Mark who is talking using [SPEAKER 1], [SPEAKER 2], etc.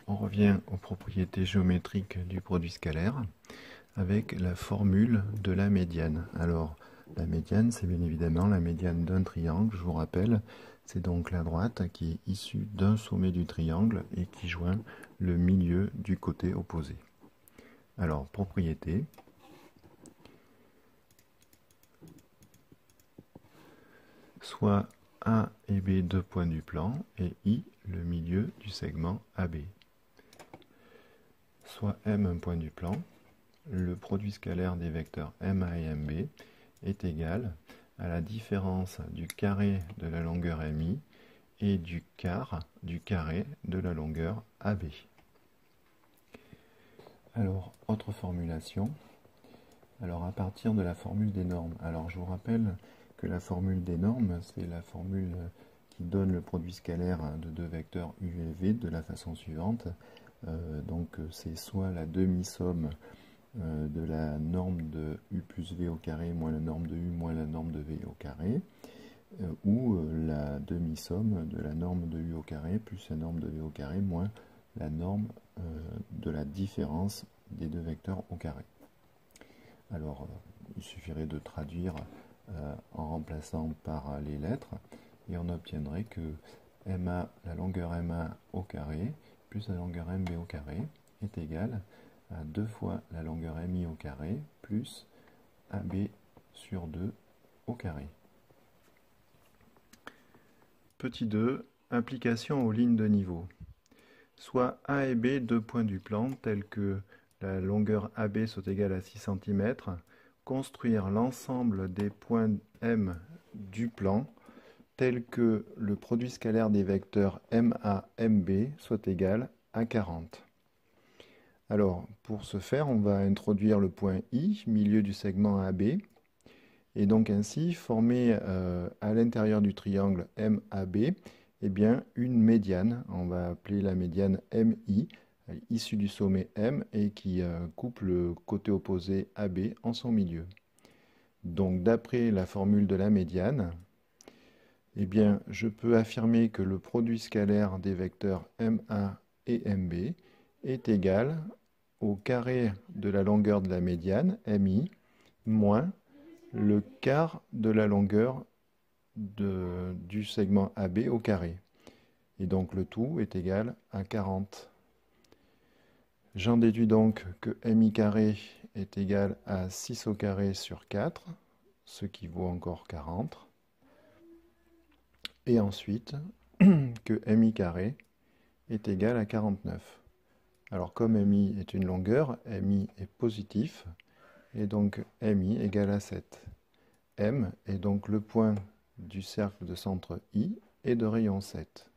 [SPEAKER 1] On revient aux propriétés géométriques du produit scalaire avec la formule de la médiane. Alors, la médiane, c'est bien évidemment la médiane d'un triangle, je vous rappelle. C'est donc la droite qui est issue d'un sommet du triangle et qui joint le milieu du côté opposé. Alors, propriété. Soit A et B deux points du plan et I le milieu du segment AB. Soit M un point du plan, le produit scalaire des vecteurs MA et MB est égal à la différence du carré de la longueur MI et du quart du carré de la longueur AB. Alors, autre formulation. Alors, à partir de la formule des normes. Alors, je vous rappelle que la formule des normes, c'est la formule qui donne le produit scalaire de deux vecteurs U et V de la façon suivante. Donc, c'est soit la demi-somme de la norme de U plus V au carré moins la norme de U moins la norme de V au carré, ou la demi-somme de la norme de U au carré plus la norme de V au carré moins la norme de la différence des deux vecteurs au carré. Alors, il suffirait de traduire en remplaçant par les lettres, et on obtiendrait que MA, la longueur MA au carré plus la longueur MB au carré est égale à 2 fois la longueur MI au carré plus AB sur 2 au carré. Petit 2, application aux lignes de niveau. Soit A et B deux points du plan tels que la longueur AB soit égale à 6 cm, construire l'ensemble des points M du plan tels que le produit scalaire des vecteurs MA, MB soit égal à 40. Alors, pour ce faire, on va introduire le point I, milieu du segment AB, et donc ainsi former à l'intérieur du triangle MAB eh bien, une médiane. On va appeler la médiane MI, issue du sommet M et qui coupe le côté opposé AB en son milieu. Donc, d'après la formule de la médiane, eh bien, je peux affirmer que le produit scalaire des vecteurs MA et MB est égal au carré de la longueur de la médiane, MI, moins le quart de la longueur du segment AB au carré. Et donc le tout est égal à 40. J'en déduis donc que MI carré est égal à 6 au carré sur 4, ce qui vaut encore 40. Et ensuite, que MI carré est égal à 49. Alors comme MI est une longueur, MI est positif, et donc MI égale à 7. M est donc le point du cercle de centre I et de rayon 7.